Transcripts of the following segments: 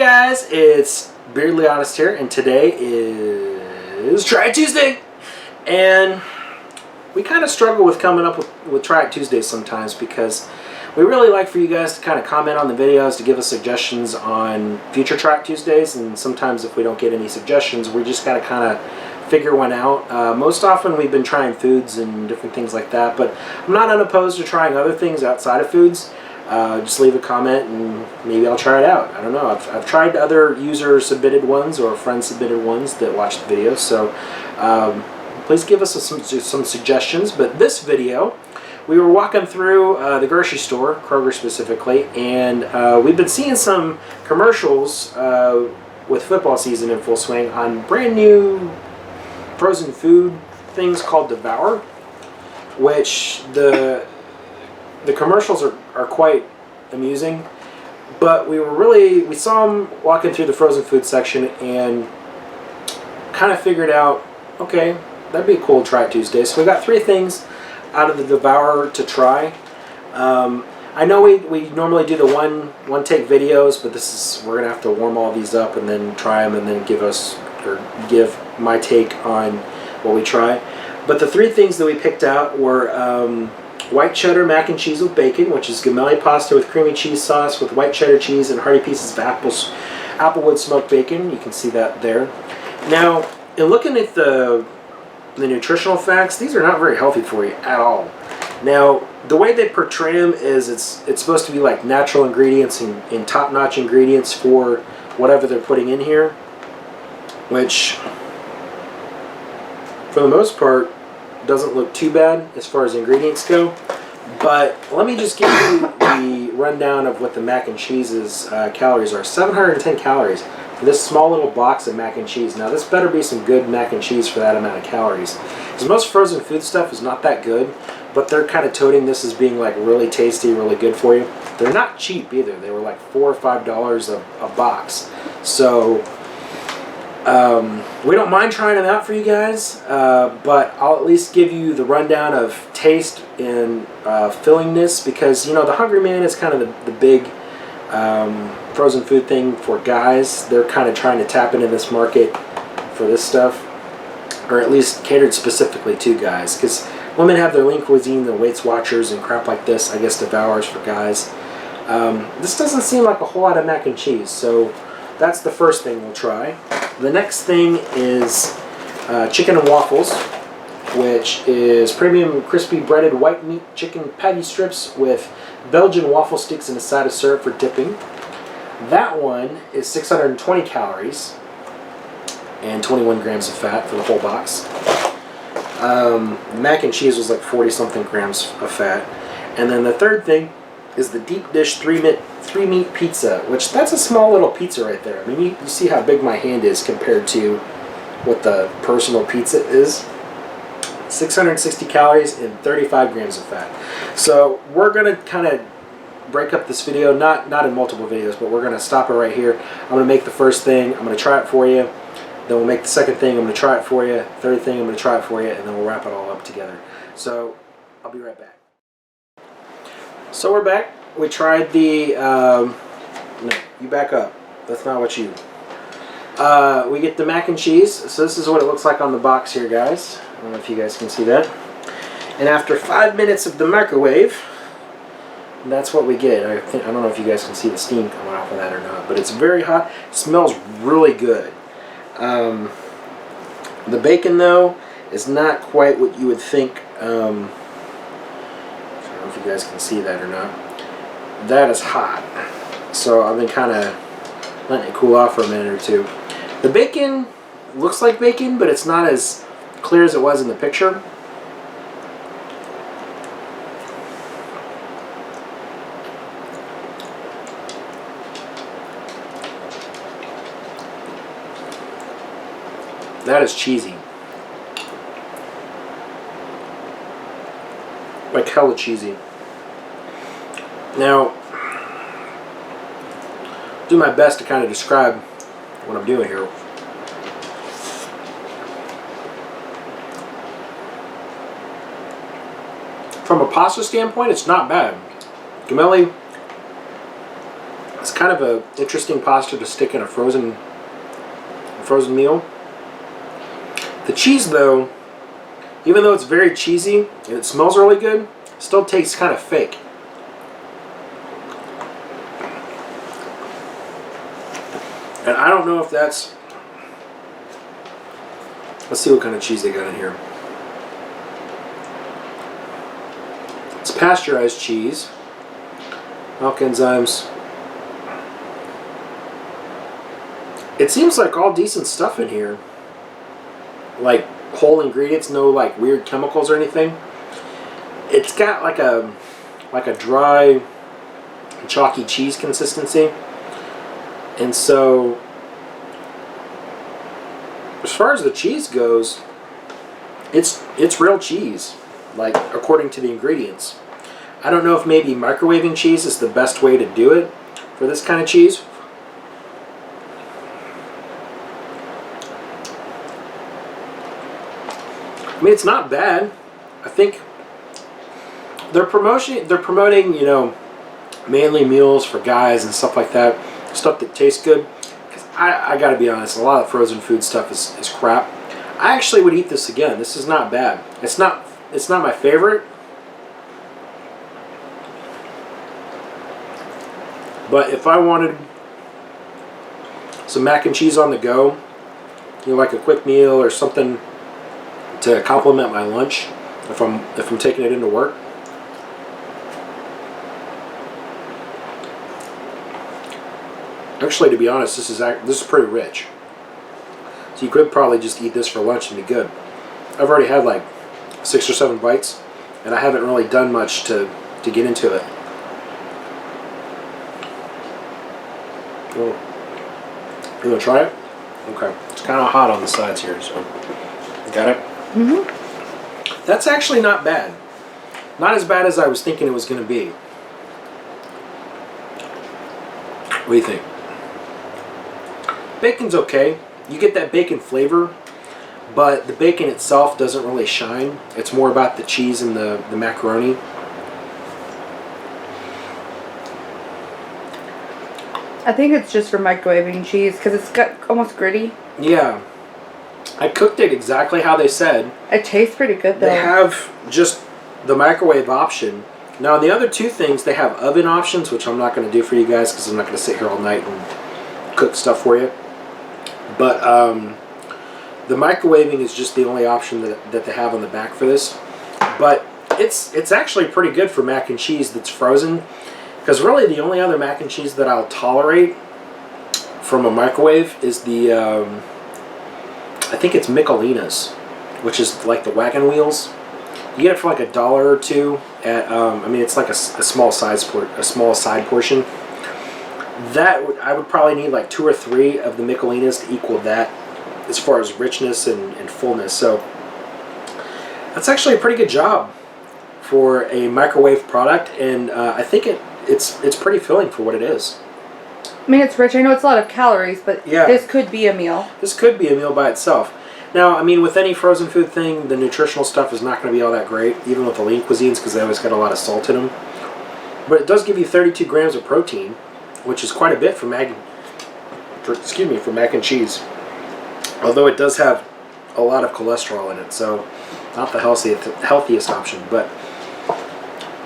guys, it's Beardly Honest here, and today is Try It Tuesday. And we kind of struggle with coming up with Try It Tuesdays sometimes because we really like for you guys to kind of comment on the videos, to give us suggestions on future Try It Tuesdays, and sometimes if we don't get any suggestions, we just gotta kind of figure one out. Most often we've been trying foods and different things like that, but I'm not unopposed to trying other things outside of foods. Just leave a comment and maybe I'll try it out. I don't know. I've tried other user submitted ones or friend submitted ones that watch the videos, so please give us some suggestions. But this video, we were walking through the grocery store, Kroger specifically, and we've been seeing some commercials with football season in full swing on brand new frozen food things called Devour, which the commercials are quite amusing, but we saw them walking through the frozen food section and kind of figured out, okay, that'd be a cool Try It Tuesday. So we got 3 things out of the Devour to try. I know we normally do the one take videos, but we're gonna have to warm all these up and then try them and then give my take on what we try. But the 3 things that we picked out were white cheddar mac and cheese with bacon, which is gemelli pasta with creamy cheese sauce with white cheddar cheese and hearty pieces of applewood smoked bacon. You can see that there. Now, in looking at the nutritional facts, these are not very healthy for you at all. Now, the way they portray them is it's supposed to be like natural ingredients and top-notch ingredients for whatever they're putting in here, which, for the most part, doesn't look too bad as far as ingredients go. But let me just give you the rundown of what the mac and cheese's calories are. 710 calories for this small little box of mac and cheese. Now this better be some good mac and cheese for that amount of calories, because most frozen food stuff is not that good, but they're kind of toting this as being like really tasty, really good for you. They're not cheap either. They were like $4 or $5 a box. So we don't mind trying them out for you guys, but I'll at least give you the rundown of taste and fillingness, because, you know, the Hungry Man is kind of the big frozen food thing for guys. They're kind of trying to tap into this market for this stuff, or at least catered specifically to guys, because women have their lean cuisine, their Weight Watchers and crap like this. I guess Devour's for guys. This doesn't seem like a whole lot of mac and cheese, so that's the first thing we'll try. The next thing is chicken and waffles, which is premium crispy breaded white meat chicken patty strips with Belgian waffle sticks and a side of syrup for dipping. That one is 620 calories and 21 grams of fat for the whole box. Mac and cheese was like 40 something grams of fat. And then the third thing is the deep dish 3-meat pizza, which that's a small little pizza right there. I mean, you see how big my hand is compared to what the personal pizza is. 660 calories and 35 grams of fat. So we're gonna kind of break up this video, not in multiple videos, but we're gonna stop it right here. I'm gonna make the first thing, I'm gonna try it for you. Then we'll make the second thing, I'm gonna try it for you. Third thing, I'm gonna try it for you, and then we'll wrap it all up together. So I'll be right back. So we're back. We tried the, no, you back up. That's not what you, we get the mac and cheese. So this is what it looks like on the box here, guys. I don't know if you guys can see that. And after 5 minutes of the microwave, that's what we get. I don't know if you guys can see the steam coming off of that or not, but it's very hot. It smells really good. The bacon, though, is not quite what you would think. I don't know if you guys can see that or not. That is hot, so I've been kind of letting it cool off for a minute or two. The bacon looks like bacon, but it's not as clear as it was in the picture. That is cheesy, like hella cheesy. Now, do my best to kind of describe what I'm doing here. From a pasta standpoint, it's not bad. Gemelli, it's kind kind of a interesting pasta to stick in a frozen meal. The cheese, though, even though it's very cheesy and it smells really good, still tastes kind of fake. And I don't know if that's... Let's see what kind of cheese they got in here. It's pasteurized cheese. Milk enzymes. It seems like all decent stuff in here. Like whole ingredients, no like weird chemicals or anything. It's got like a dry, chalky cheese consistency. And so, as far as the cheese goes, it's real cheese, like according to the ingredients. I don't know if maybe microwaving cheese is the best way to do it for this kind of cheese. I mean, it's not bad. I think they're promoting, you know, manly meals for guys and stuff like that, stuff that tastes good. Because I gotta be honest, a lot of frozen food stuff is crap. I actually would eat this again. This is not bad. It's not my favorite, but if I wanted some mac and cheese on the go, you know, like a quick meal or something to complement my lunch, if I'm taking it into work. Actually, to be honest, this is pretty rich. So you could probably just eat this for lunch and be good. I've already had like 6 or 7 bites, and I haven't really done much to get into it. You want to try it? Okay. It's kind of hot on the sides here, so got it? Mm-hmm. That's actually not bad. Not as bad as I was thinking it was going to be. What do you think? Bacon's okay. You get that bacon flavor, but the bacon itself doesn't really shine. It's more about the cheese and the macaroni. I think it's just for microwaving cheese because it's got almost gritty. Yeah. I cooked it exactly how they said. It tastes pretty good though. They have just the microwave option. Now the other two things, they have oven options, which I'm not going to do for you guys because I'm not going to sit here all night and cook stuff for you. But the microwaving is just the only option that they have on the back for this. But it's actually pretty good for mac and cheese that's frozen. Because really the only other mac and cheese that I'll tolerate from a microwave is the, I think it's Michelina's, which is like the wagon wheels. You get it for like $1 or $2 at, I mean, it's like a small side portion. I would probably need like 2 or 3 of the Michelina's to equal that as far as richness and fullness. So that's actually a pretty good job for a microwave product, and I think it's pretty filling for what it is. I mean, it's rich. I know it's a lot of calories, but yeah, this could be a meal. This could be a meal by itself. Now, I mean, with any frozen food thing, the nutritional stuff is not going to be all that great, even with the lean cuisines, because they always got a lot of salt in them. But it does give you 32 grams of protein, which is quite a bit for mac and cheese. Although it does have a lot of cholesterol in it, so not the healthiest option, but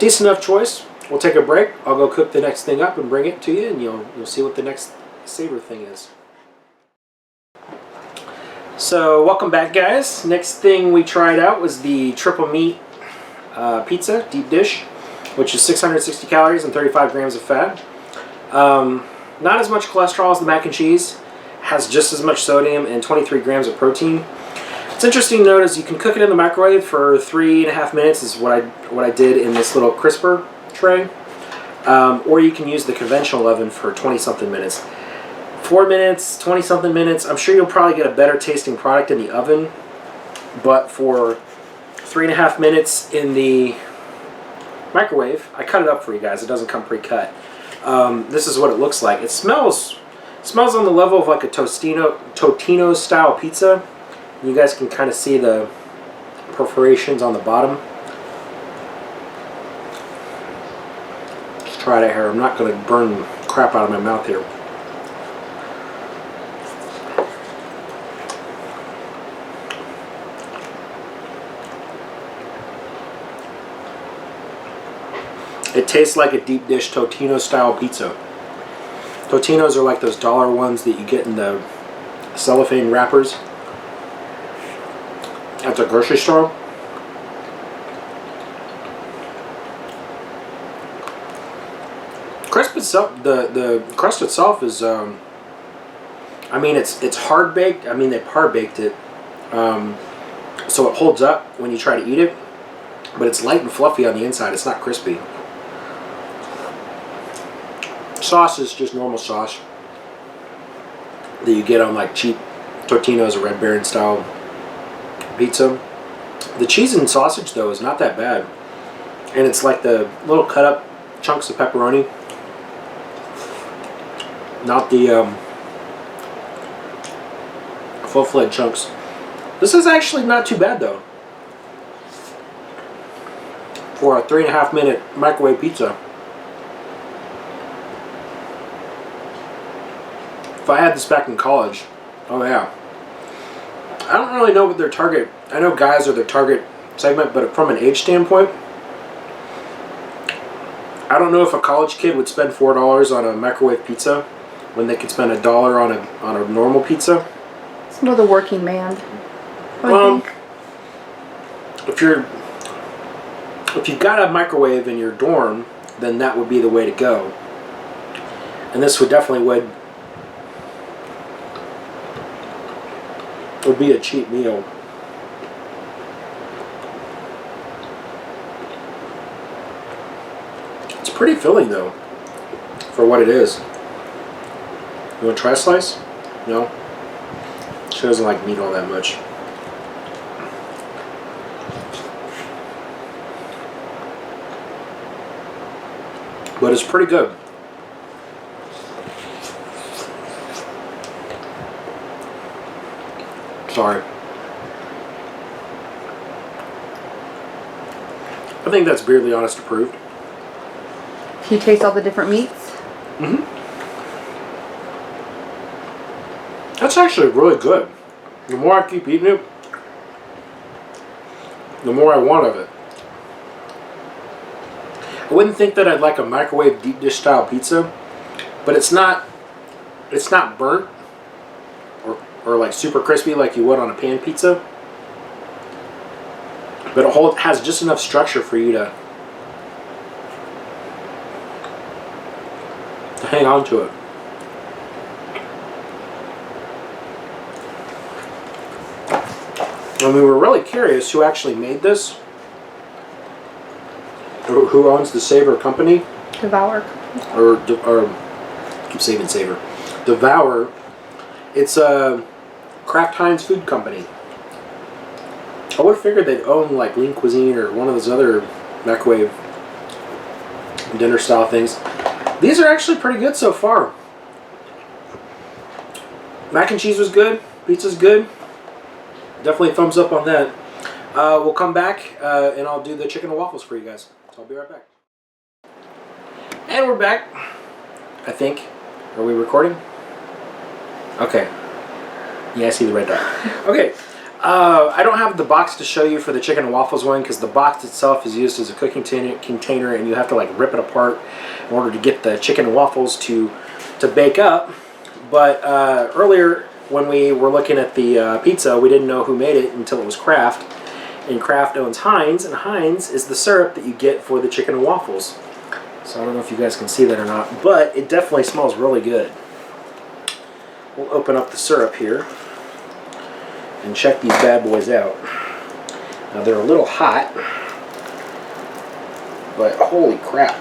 decent enough choice. We'll take a break. I'll go cook the next thing up and bring it to you, and you'll see what the next savor thing is. So welcome back, guys. Next thing we tried out was the triple meat pizza deep dish, which is 660 calories and 35 grams of fat. Not as much cholesterol as the mac and cheese. Has just as much sodium and 23 grams of protein. It's interesting to note is you can cook it in the microwave for 3.5 minutes is what I did in this little crisper tray, or you can use the conventional oven for 20-something minutes. 4 minutes, 20-something minutes. I'm sure you'll probably get a better tasting product in the oven, but for 3.5 minutes in the microwave, I cut it up for you guys. It doesn't come pre-cut. This is what it looks like. It smells on the level of like a Totino style pizza. You guys can kind of see the perforations on the bottom. Just try it here. I'm not going to burn crap crap out of my mouth here. It tastes like a deep dish Totino style pizza. Totinos are like those dollar ones that you get in the cellophane wrappers at the grocery store. Crisp itself, the crust itself is, I mean, it's hard baked. I mean, they've hard baked it, so it holds up when you try to eat it, but it's light and fluffy on the inside. It's not crispy. Sauce is just normal sauce that you get on like cheap Totino's or Red Baron style pizza. The cheese and sausage though is not that bad, and it's like the little cut up chunks of pepperoni, not the full-fledged chunks. This is actually not too bad though for a 3.5 minute microwave pizza. If I had this back in college, oh yeah. I don't really know what their target, I know guys are their target segment, but from an age standpoint, I don't know if a college kid would spend $4 on a microwave pizza when they could spend $1 on a normal pizza. It's more the working man, I think. If you've got a microwave in your dorm, then that would be the way to go. And this would would be a cheap meal. It's pretty filling though, for what it is. You want to try a slice? No? She doesn't like meat all that much. But it's pretty good. Sorry. I think that's Beardly Honest approved. You taste all the different meats? Mm-hmm. That's actually really good. The more I keep eating it, the more I want of it. I wouldn't think that I'd like a microwave deep dish style pizza, but it's not burnt or like super crispy like you would on a pan pizza. But it has just enough structure for you to hang on to it. And we were really curious who actually made this, or who owns the Savor company. Devour. Or I keep saying Savor. Devour. It's a Kraft Heinz food company. I would have figured they'd own like Lean Cuisine or one of those other microwave dinner style things. These are actually pretty good so far. Mac and cheese was good. Pizza's good. Definitely thumbs up on that. We'll come back and I'll do the chicken and waffles for you guys. So I'll be right back. And we're back. I think. Are we recording? Okay. Yeah, I see the red dot. Okay. I don't have the box to show you for the chicken and waffles one because the box itself is used as a cooking container and you have to like rip it apart in order to get the chicken and waffles to bake up. But earlier when we were looking at the pizza, we didn't know who made it until it was Kraft. And Kraft owns Heinz, and Heinz is the syrup that you get for the chicken and waffles. So I don't know if you guys can see that or not, but it definitely smells really good. We'll open up the syrup here and check these bad boys out. Now they're a little hot, but holy crap.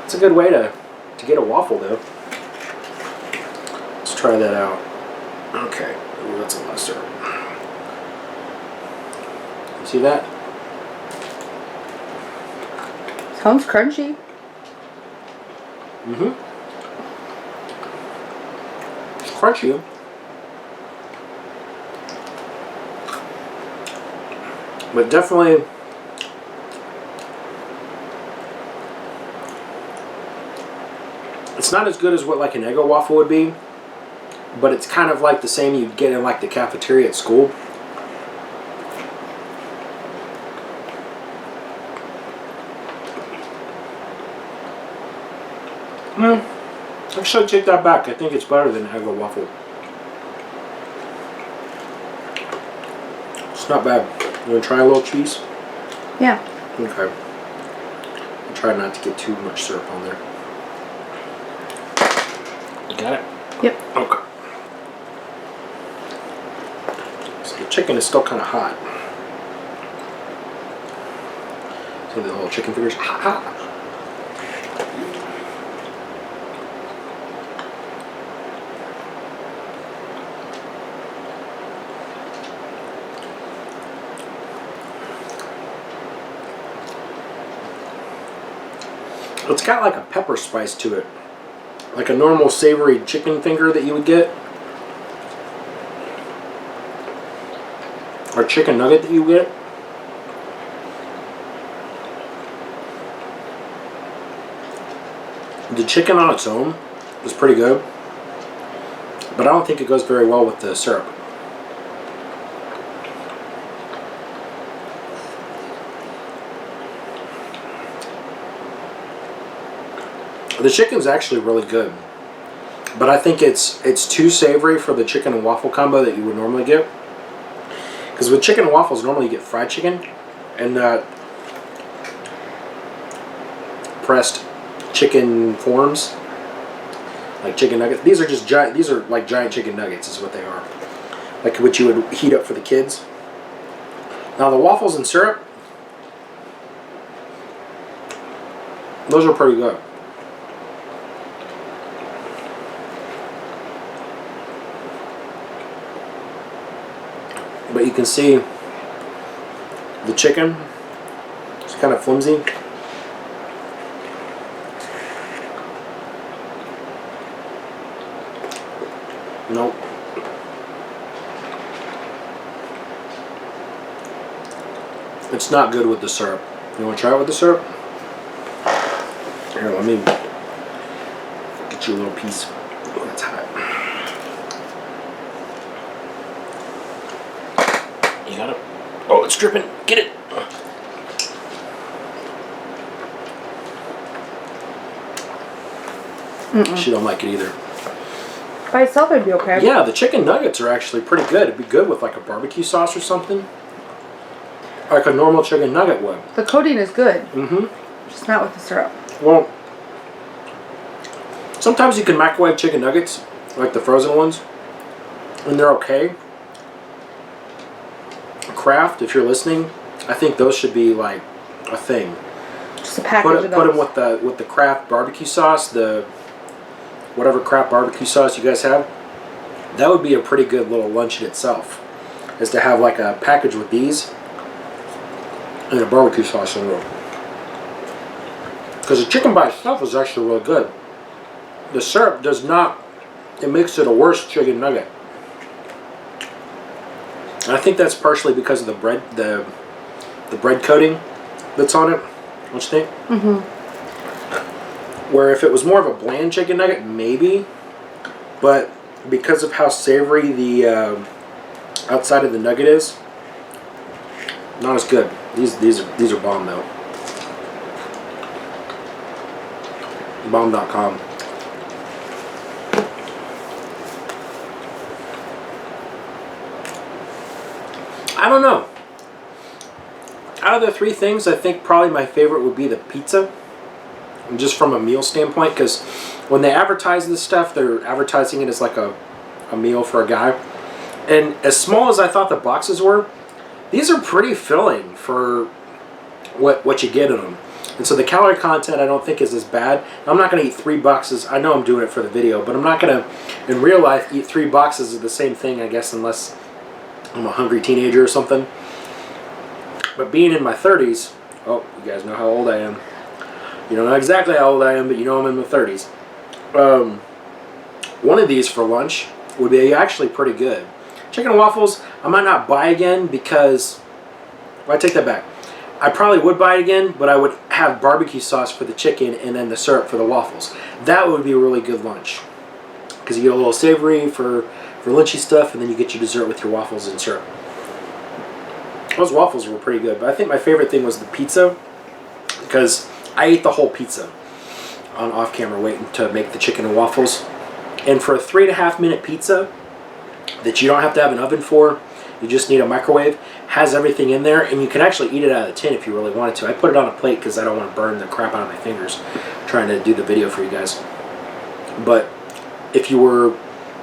It's a good way to get a waffle though. Let's try that out. Okay, ooh, that's a lot of syrup. You see that? Sounds crunchy. Mm-hmm. It's crunchy. But definitely It's not as good as what like an Eggo waffle would be, but it's kind of like the same you'd get in like the cafeteria at school. Actually, take that back. I think it's better than Eggo waffle. It's not bad. You want to try a little cheese? Yeah. Okay. I'll try not to get too much syrup on there. You got it? Yep. Okay. So the chicken is still kind of hot. See the little chicken fingers? Ha! It's got like a pepper spice to it. Like a normal savory chicken finger that you would get. Or chicken nugget that you get. The chicken on its own is pretty good. But I don't think it goes very well with the syrup. The chicken's actually really good, but I think it's too savory for the chicken and waffle combo that you would normally get. Because with chicken and waffles, normally you get fried chicken and pressed chicken forms, like chicken nuggets. These are just giant. These are like giant chicken nuggets, is what they are, like what you would heat up for the kids. Now the waffles and syrup, those are pretty good. But you can see the chicken is kind of flimsy. Nope. It's not good with the syrup. You want to try it with the syrup? Here, let me get you a little piece. Oh, that's hot. You got it? Oh, it's dripping. Get it. She don't like it either. By itself, it'd be okay. Yeah, the chicken nuggets are actually pretty good. It'd be good with like a barbecue sauce or something. Like a normal chicken nugget would. The coating is good. Mm-hmm. Just not with the syrup. Well, sometimes you can microwave chicken nuggets, like the frozen ones, and they're okay. Kraft, if you're listening, I think those should be like a thing. Just a package of those. Put them with the Kraft barbecue sauce, the whatever Kraft barbecue sauce you guys have. That would be a pretty good little lunch in itself, is to have like a package with these and a barbecue sauce in it. Because the chicken by itself is actually really good. The syrup does not, it makes it a worse chicken nugget. And I think that's partially because of the bread, the bread coating that's on it. Don't you think? Mm-hmm. Where if it was more of a bland chicken nugget, maybe, but because of how savory the outside of the nugget is, not as good. These are bomb though. Bomb.com. I don't know. Out of the three things, I think probably my favorite would be the pizza. Just from a meal standpoint, because when they advertise this stuff, they're advertising it as like a meal for a guy. And as small as I thought the boxes were, these are pretty filling for what you get in them. And so the calorie content I don't think is as bad. I'm not going to eat 3 boxes. I know I'm doing it for the video, but I'm not going to, in real life, eat 3 boxes of the same thing, I guess, unless I'm a hungry teenager or something. But being in my 30s, oh, you guys know how old I am. You don't know exactly how old I am, but you know I'm in my 30s. One of these for lunch would be actually pretty good. Chicken and waffles, I might not buy again because, well, I take that back. I probably would buy it again, but I would have barbecue sauce for the chicken and then the syrup for the waffles. That would be a really good lunch. Because you get a little savory for lunchy stuff, and then you get your dessert with your waffles and syrup. Those waffles were pretty good, but I think my favorite thing was the pizza, because I ate the whole pizza on off-camera waiting to make the chicken and waffles. And for a 3.5-minute pizza that you don't have to have an oven for, you just need a microwave, has everything in there, and you can actually eat it out of the tin if you really wanted to. I put it on a plate because I don't want to burn the crap out of my fingers trying to do the video for you guys. But if you were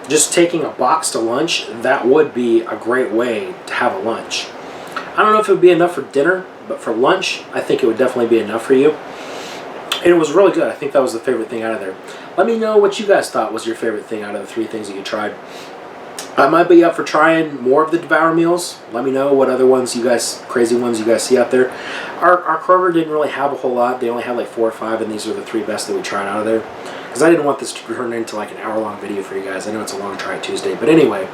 just taking a box to lunch, that would be a great way to have a lunch. I don't know if it would be enough for dinner, but for lunch, I think it would definitely be enough for you. And it was really good. I think that was the favorite thing out of there. Let me know what you guys thought was your favorite thing out of the 3 things that you tried. I might be up for trying more of the Devour meals. Let me know what other ones you guys, crazy ones you guys see out there. Our Kroger didn't really have a whole lot. They only had like 4 or 5, and these are the 3 best that we tried out of there. Because I didn't want this to turn into like an hour-long video for you guys. I know it's a long Try It Tuesday. But anyway,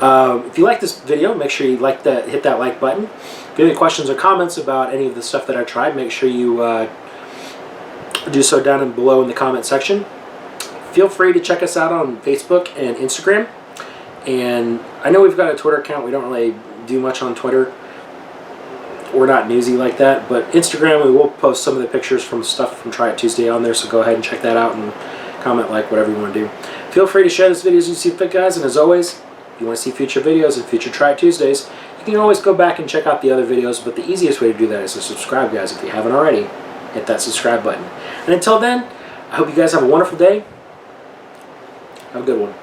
if you like this video, make sure you hit that like button. If you have any questions or comments about any of the stuff that I tried, make sure you do so down below in the comment section. Feel free to check us out on Facebook and Instagram. And I know we've got a Twitter account. We don't really do much on Twitter. We're not newsy like that. But Instagram, we will post some of the pictures from stuff from Try It Tuesday on there. So go ahead and check that out and comment, like, whatever you want to do. Feel free to share this video as you see fit, guys. And as always, if you want to see future videos and future Try It Tuesdays, you can always go back and check out the other videos. But the easiest way to do that is to subscribe, guys. If you haven't already, hit that subscribe button. And until then, I hope you guys have a wonderful day. Have a good one.